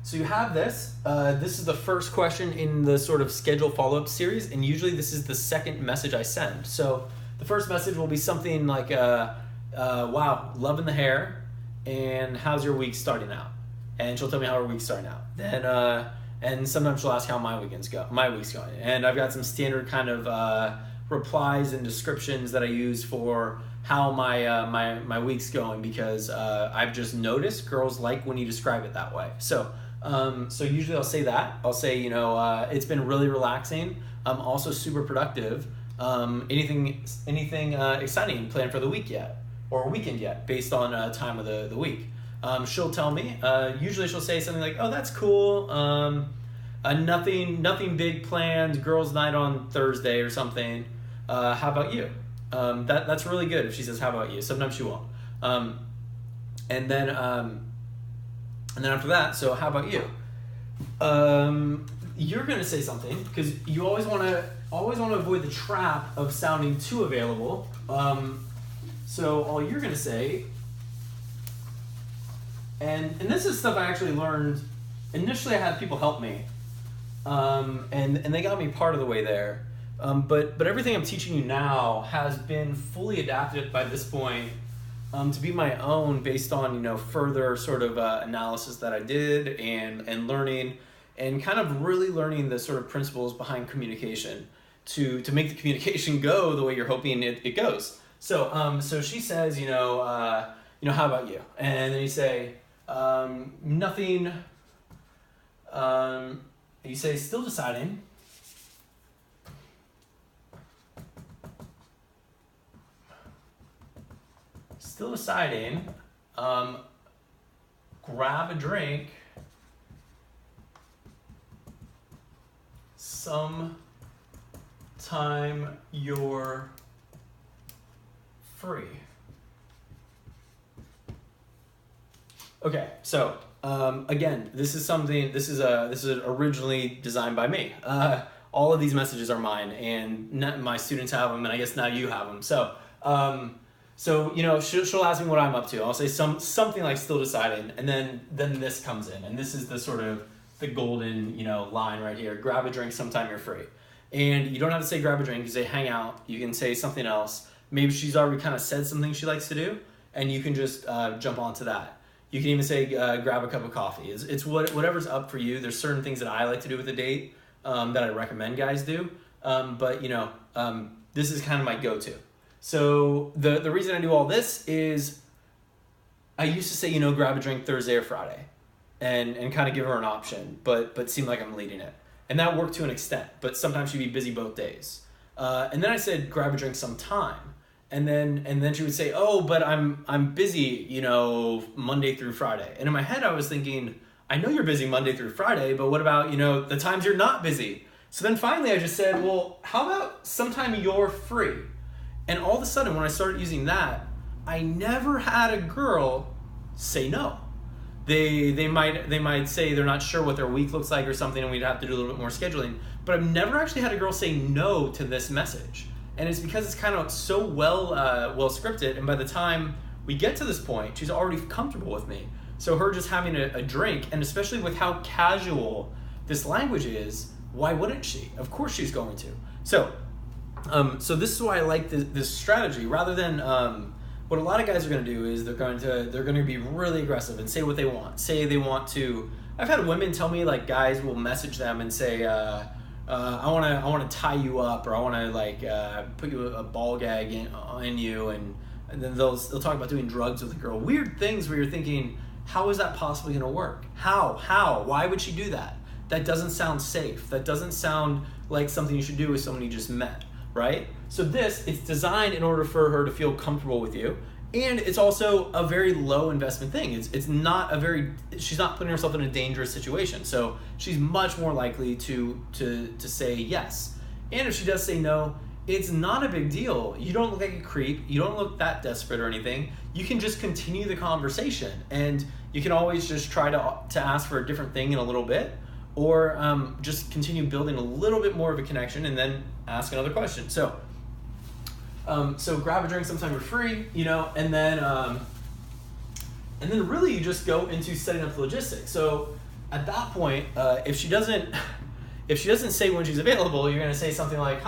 so you have this. This is the first question in the sort of schedule follow-up series, and usually this is the second message I send. So the first message will be something like, wow, loving the hair, and how's your week starting out? And she'll tell me how her week's starting out. Then, and sometimes she'll ask how my week's going. And I've got some standard kind of replies and descriptions that I use for how my week's going, because I've just noticed girls like when you describe it that way. So usually I'll say that. I'll say, it's been really relaxing. Also super productive. Anything exciting planned for the week yet, or weekend yet, based on time of the week. She'll tell me, usually she'll say something like, oh, that's cool, nothing big planned, girls' night on Thursday or something, how about you? That's really good if she says, how about you? Sometimes she won't. And then after that, so how about you? You're gonna say something, because you always wanna avoid the trap of sounding too available. So all you're gonna say, and this is stuff I actually learned. Initially, I had people help me, and they got me part of the way there. But everything I'm teaching you now has been fully adapted by this point to be my own based on further sort of analysis that I did and learning and kind of really learning the sort of principles behind communication to make the communication go the way you're hoping it goes. So she says, how about you? And then you say, nothing. You say, still deciding. Still deciding. Grab a drink. Sometime you're free. Okay, so again, this is originally designed by me. All of these messages are mine, and my students have them, and I guess now you have them. So she'll ask me what I'm up to. I'll say something like still deciding, and then this comes in, and this is the sort of the golden line right here. Grab a drink sometime you're free, and you don't have to say grab a drink. You say hang out. You can say something else. Maybe she's already kind of said something she likes to do, and you can just jump onto that. You can even say grab a cup of coffee. It's whatever's up for you. There's certain things that I like to do with a date that I recommend guys do, but this is kind of my go-to. So the reason I do all this is I used to say grab a drink Thursday or Friday, and kind of give her an option, but it seemed like I'm leading it, and that worked to an extent. But sometimes she'd be busy both days, and then I said grab a drink sometime. And then she would say, "Oh, but I'm busy, Monday through Friday." And in my head, I was thinking, "I know you're busy Monday through Friday, but what about the times you're not busy?" So then finally, I just said, "Well, how about sometime you're free?" And all of a sudden, when I started using that, I never had a girl say no. They might say they're not sure what their week looks like or something, and we'd have to do a little bit more scheduling. But I've never actually had a girl say no to this message. And it's because it's kind of so well scripted, and by the time we get to this point, she's already comfortable with me. So her just having a drink, and especially with how casual this language is, why wouldn't she? Of course she's going to. So this is why I like this strategy. Rather than what a lot of guys are going to do is they're going to be really aggressive and say what they want. Say they want to. I've had women tell me guys will message them and say. I want to tie you up, or I want to put you a ball gag in you, and then they'll talk about doing drugs with a girl. Weird things where you're thinking, how is that possibly going to work? How? Why would she do that? That doesn't sound safe. That doesn't sound like something you should do with someone you just met, right? So it's designed in order for her to feel comfortable with you. And it's also a very low investment thing. It's not she's not putting herself in a dangerous situation. So she's much more likely to say yes. And if she does say no, it's not a big deal. You don't look like a creep. You don't look that desperate or anything. You can just continue the conversation, and you can always just try to ask for a different thing in a little bit, or just continue building a little bit more of a connection and then ask another question. So grab a drink sometime you're free, and then really you just go into setting up the logistics. So at that point, if she doesn't say when she's available, you're gonna say something like,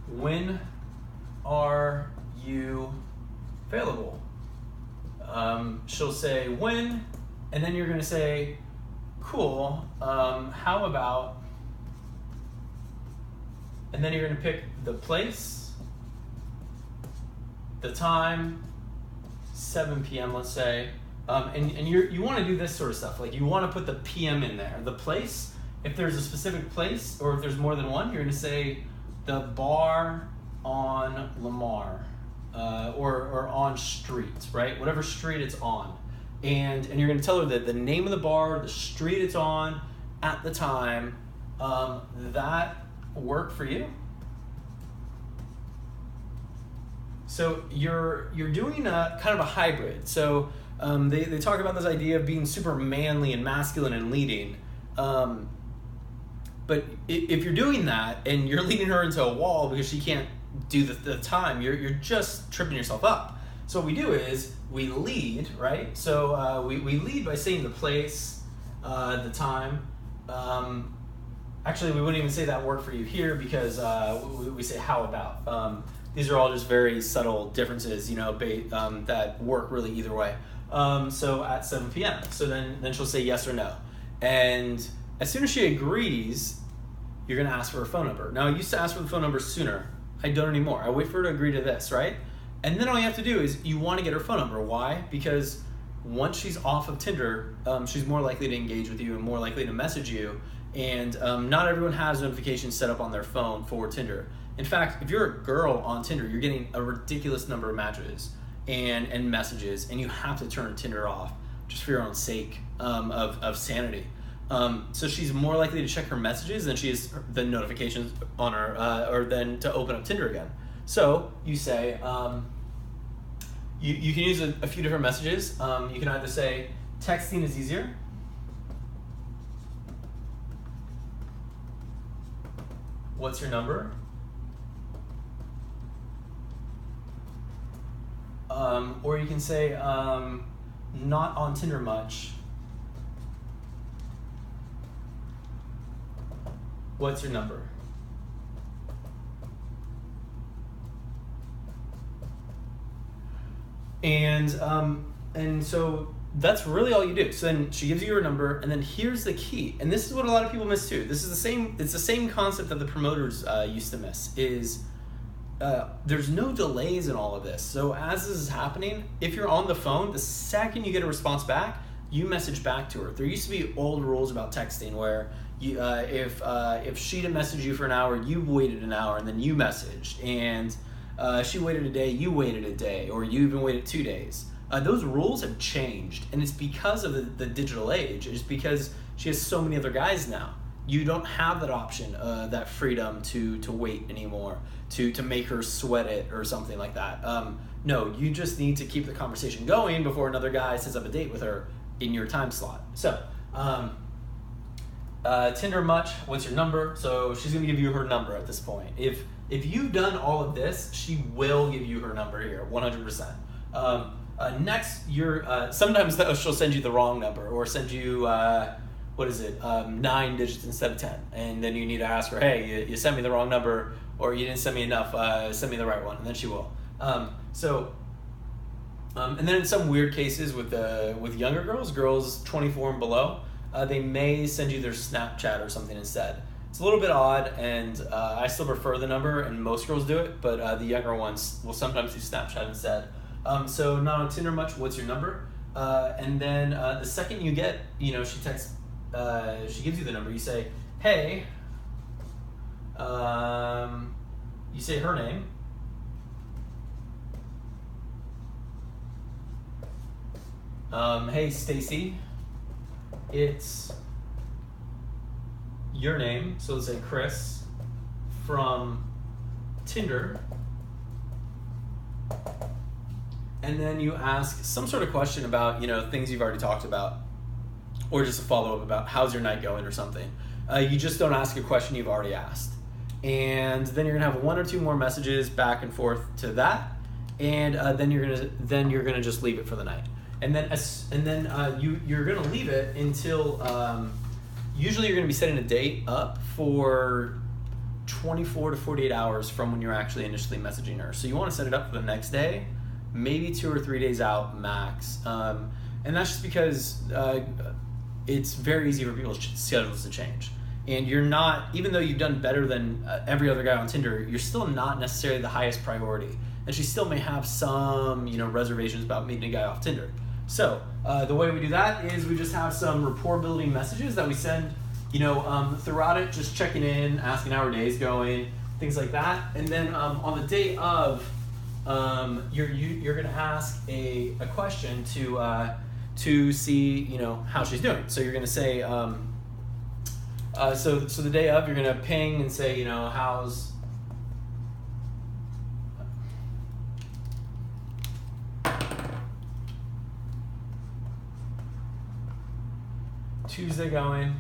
when are you available? She'll say when, and then you're gonna say, cool, how about, and then you're gonna pick the place, the time, 7 p.m. let's say, and you want to do this sort of stuff. You want to put the p.m. in there. The place, if there's a specific place, or if there's more than one, you're gonna say the bar on Lamar, or on street, right? Whatever street it's on, and you're gonna tell her that the name of the bar, the street it's on, at the time. That work for you? So you're doing a kind of a hybrid. So they talk about this idea of being super manly and masculine and leading. But if you're doing that and you're leading her into a wall because she can't do the time, you're just tripping yourself up. So what we do is we lead, right? So we lead by saying the place, the time, Actually, we wouldn't even say that word for you here because we say how about. These are all just very subtle differences, that work really either way. So at 7 p.m. So then she'll say yes or no. And as soon as she agrees, you're going to ask for her phone number. Now, I used to ask for the phone number sooner. I don't anymore. I wait for her to agree to this, right? And then all you have to do is you want to get her phone number. Why? Because once she's off of Tinder, she's more likely to engage with you and more likely to message you. And not everyone has notifications set up on their phone for Tinder. In fact, if you're a girl on Tinder, you're getting a ridiculous number of matches and messages, and you have to turn Tinder off just for your own sake of sanity. So she's more likely to check her messages than she is the notifications on her, or then to open up Tinder again. So you say, you can use a few different messages. You can either say, texting is easier. What's your number? Or you can say, not on Tinder much. What's your number? And so that's really all you do. So then she gives you her number, and then here's the key. And this is what a lot of people miss too. It's the same concept that the promoters used to miss is there's no delays in all of this. So as this is happening, if you're on the phone, the second you get a response back, you message back to her. There used to be old rules about texting where you, if she didn't message you for an hour, you waited an hour and then you messaged. And she waited a day, you waited a day, or you even waited 2 days. Those rules have changed, and it's because of the digital age. It's because she has so many other guys now. You don't have that option, that freedom to wait anymore, to make her sweat it or something like that. No, you just need to keep the conversation going before another guy sets up a date with her in your time slot. So, Tinder much, what's your number? So she's gonna give you her number at this point. If you've done all of this, she will give you her number here, 100%. Next, sometimes she'll send you the wrong number or send you, 9 digits instead of 10. And then you need to ask her, hey, you sent me the wrong number, or you didn't send me enough, send me the right one, and then she will. And then in some weird cases with younger girls 24 and below, they may send you their Snapchat or something instead. It's a little bit odd, and I still prefer the number, and most girls do it, but the younger ones will sometimes do Snapchat instead. So not on Tinder much, what's your number? And then the second you get, she texts, she gives you the number, you say, hey, you say her name. Hey, Stacy, it's your name, so let's say Chris from Tinder. And then you ask some sort of question about, things you've already talked about, or just a follow-up about how's your night going or something. You just don't ask a question you've already asked. And then you're gonna have 1 or 2 more messages back and forth to that, and then you're gonna just leave it for the night. And then you're gonna leave it until usually you're gonna be setting a date up for 24 to 48 hours from when you're actually initially messaging her. So you want to set it up for the next day, maybe 2 or 3 days out max. And that's just because it's very easy for people's schedules to change. And you're not, even though you've done better than every other guy on Tinder, you're still not necessarily the highest priority. And she still may have some, reservations about meeting a guy off Tinder. So the way we do that is we just have some rapport building messages that we send, throughout it, just checking in, asking how our day's going, things like that. And then on the day of, you're gonna ask a question to see how she's doing. So you're gonna say so the day of, you're gonna ping and say how's Tuesday going.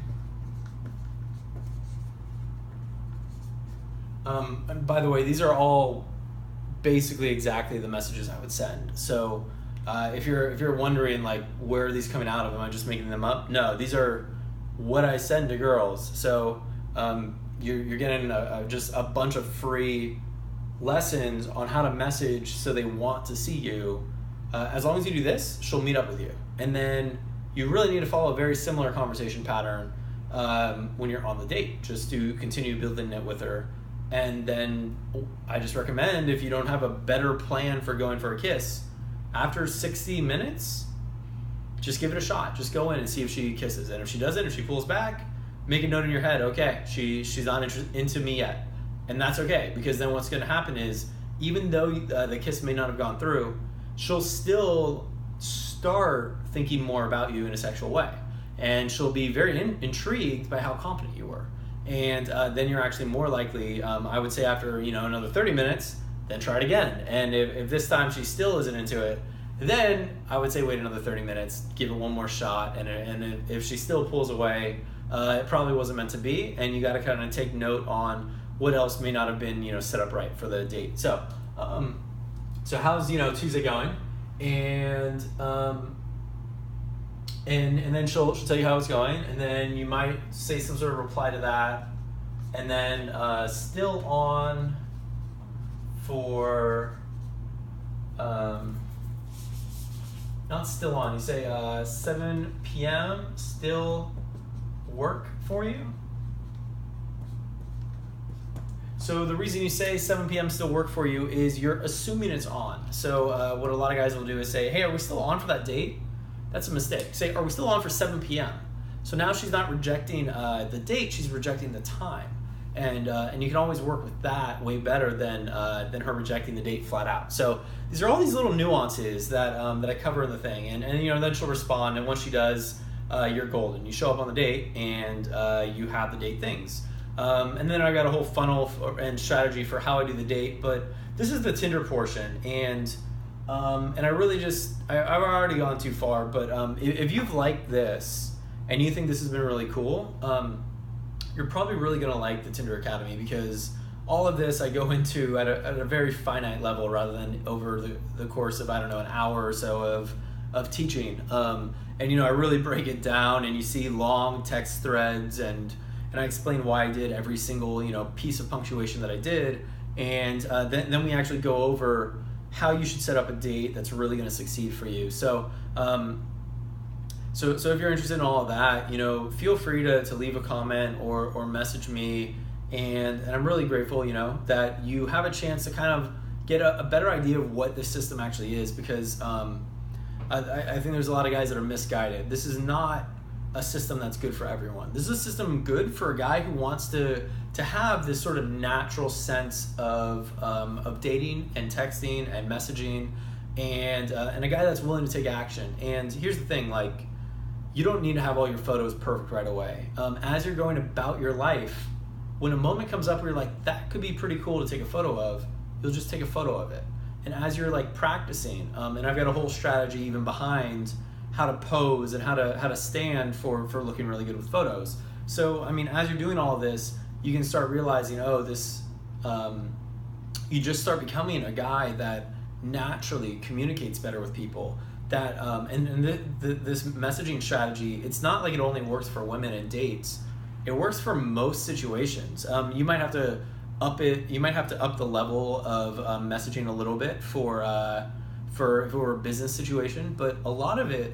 And by the way, these are all basically exactly the messages I would send. So if you're wondering where are these coming out of, am I just making them up? No, these are what I send to girls. So you're getting just a bunch of free lessons on how to message so they want to see you. As long as you do this, she'll meet up with you. And then you really need to follow a very similar conversation pattern when you're on the date, just to continue building it with her. And then I just recommend, if you don't have a better plan for going for a kiss, after 60 minutes, just give it a shot. Just go in and see if she kisses. And if she doesn't, if she pulls back, make a note in your head, okay, she's not into me yet. And that's okay, because then what's going to happen is, even though the kiss may not have gone through, she'll still start thinking more about you in a sexual way. And she'll be very intrigued by how confident you were. And then you're actually more likely, I would say after another 30 minutes, then try it again. And if this time she still isn't into it, then I would say wait another 30 minutes, give it one more shot. And if she still pulls away, it probably wasn't meant to be. And you got to kind of take note on what else may not have been set up right for the date. So how's Tuesday going? And then she'll tell you how it's going, and then you might say some sort of reply to that, and then still on for not still on. You say 7 p.m. still work for you? So the reason you say 7 p.m. still work for you is you're assuming it's on. So what a lot of guys will do is say, hey, are we still on for that date? That's a mistake. Say, are we still on for 7 p.m.? So now she's not rejecting the date, she's rejecting the time. And you can always work with that way better than her rejecting the date flat out. So these are all these little nuances that I cover in the thing. And then she'll respond, and once she does, you're golden. You show up on the date, and you have the date things. And then I got a whole funnel and strategy for how I do the date, but this is the Tinder portion, and I really I've already gone too far, but if you've liked this and you think this has been really cool, you're probably really gonna like the Tinder Academy, because all of this I go into at a very finite level rather than over the course of, an hour or so of teaching. And I really break it down, and you see long text threads, and I explain why I did every single piece of punctuation that I did, and then we actually go over how you should set up a date that's really going to succeed for you. So so if you're interested in all of that, feel free to leave a comment or message me, and I'm really grateful that you have a chance to kind of get a better idea of what this system actually is, because I think there's a lot of guys that are misguided. This is not a system that's good for everyone. This is a system good for a guy who wants to have this sort of natural sense of dating and texting and messaging, and a guy that's willing to take action. And here's the thing, you don't need to have all your photos perfect right away. As you're going about your life, when a moment comes up where you're like, that could be pretty cool to take a photo of, you'll just take a photo of it. And as you're practicing, and I've got a whole strategy even behind how to pose and how to stand for looking really good with photos. So as you're doing all of this, you can start realizing, you just start becoming a guy that naturally communicates better with people. That this messaging strategy, it's not like it only works for women and dates. It works for most situations. You might have to up it. You might have to up the level of messaging a little bit for if it were a business situation, but a lot of it,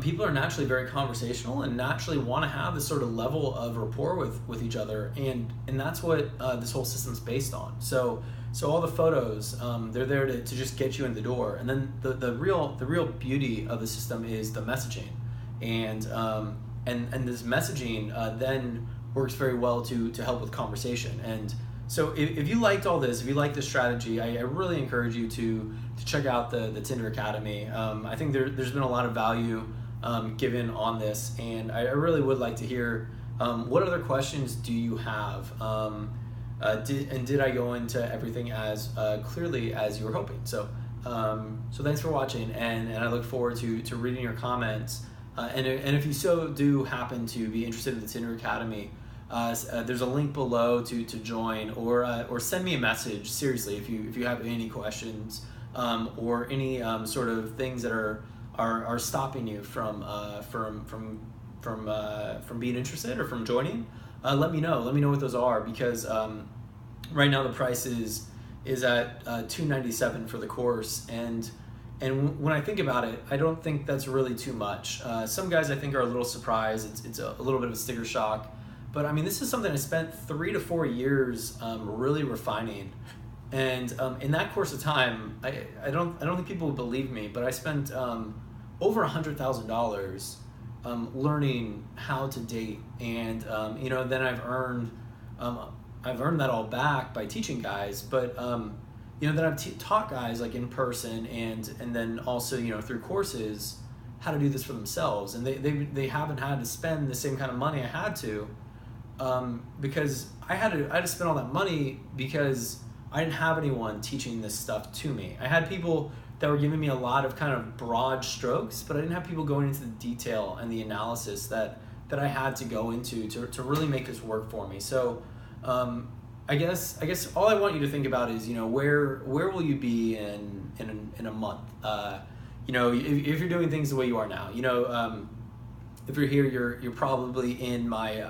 people are naturally very conversational and naturally want to have this sort of level of rapport with each other, and that's what this whole system's based on. So all the photos, they're there to just get you in the door, and then the real beauty of the system is the messaging, and this messaging then works very well to help with conversation. And so if you liked all this, if you like this strategy, I really encourage you to check out the Tinder Academy. I think there's been a lot of value given on this, and I really would like to hear what other questions do you have, did I go into everything as clearly as you were hoping? So thanks for watching, and I look forward to reading your comments, and if you so do happen to be interested in the Tinder Academy, there's a link below to join, or send me a message. Seriously, if you have any questions, or any sort of things that are stopping you from from being interested or from joining, let me know. Let me know what those are, because right now the price is at $297 for the course, and when I think about it, I don't think that's really too much. Some guys I think are a little surprised. It's a little bit of a sticker shock, but I mean, this is something I spent 3 to 4 years really refining, and in that course of time, I don't think people would believe me, but I spent over $100,000 learning how to date, and then I've earned that all back by teaching guys, but then I've taught guys like in person and then also through courses how to do this for themselves, and they haven't had to spend the same kind of money I had to, because I had to spend all that money because I didn't have anyone teaching this stuff to me. I had people that were giving me a lot of kind of broad strokes, but I didn't have people going into the detail and the analysis that I had to go into to really make this work for me. So I guess all I want you to think about is, where will you be in a month? If you're doing things the way you are now, if you're here, you're probably in my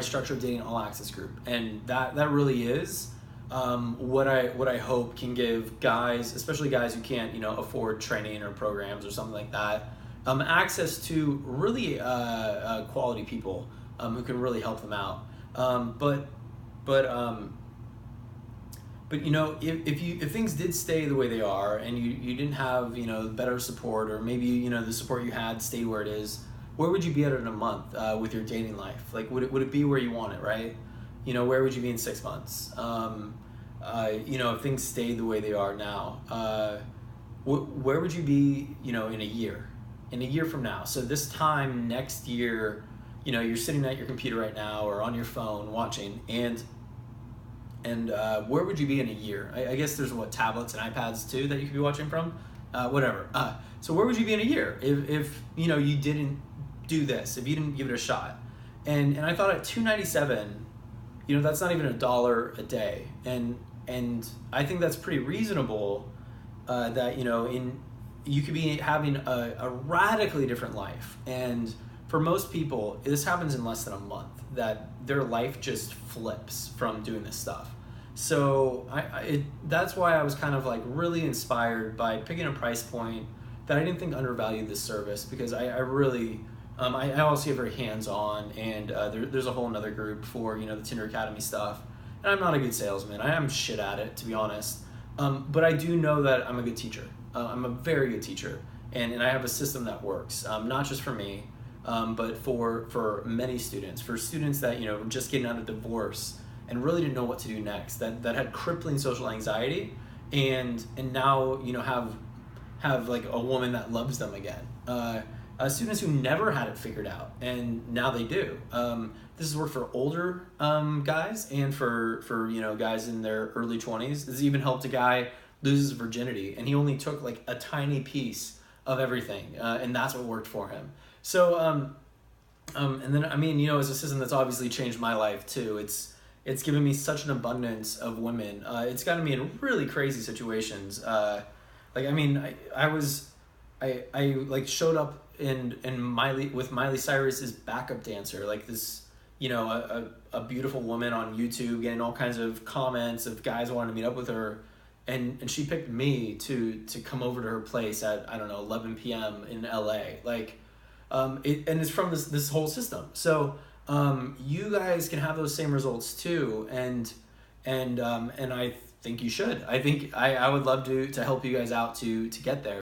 structured dating all access group, and that really is what I hope can give guys, especially guys who can't afford training or programs or something like that, access to really quality people who can really help them out. But if things did stay the way they are, and you didn't have better support, or maybe the support you had stayed where it is, where would you be at in a month with your dating life? Like, would it be where you want it, right? Where would you be in 6 months? If things stayed the way they are now, where would you be in a year? In a year from now. So this time next year, you're sitting at your computer right now or on your phone watching, and where would you be in a year? I guess there's tablets and iPads too that you could be watching from, whatever. So where would you be in a year if you didn't do this, if you didn't give it a shot? And I thought at $297, that's not even $1 a day, and I think that's pretty reasonable. That you could be having a radically different life, and for most people, this happens in less than a month, that their life just flips from doing this stuff. So that's why I was kind of like really inspired by picking a price point that I didn't think undervalued this service, because I really, I also get very hands-on, and there's a whole another group for the Tinder Academy stuff. And I'm not a good salesman. I am shit at it, to be honest. But I do know that I'm a good teacher. I'm a very good teacher, and I have a system that works, not just for me, but for many students, for students that were just getting out of divorce and really didn't know what to do next, that had crippling social anxiety, and now have like a woman that loves them again. Students who never had it figured out, and now they do. This has worked for older guys, and for guys in their early 20s. This has even helped a guy lose his virginity, and he only took like a tiny piece of everything, and that's what worked for him. So, and then it's a system that's obviously changed my life too. It's given me such an abundance of women. It's gotten me in really crazy situations. I showed up in Miley Cyrus's backup dancer, like this, a beautiful woman on YouTube, getting all kinds of comments of guys wanting to meet up with her, and she picked me to come over to her place at 11 p.m. in LA. And it's from this whole system. So you guys can have those same results too, and I think you should. I think I would love to help you guys out to get there.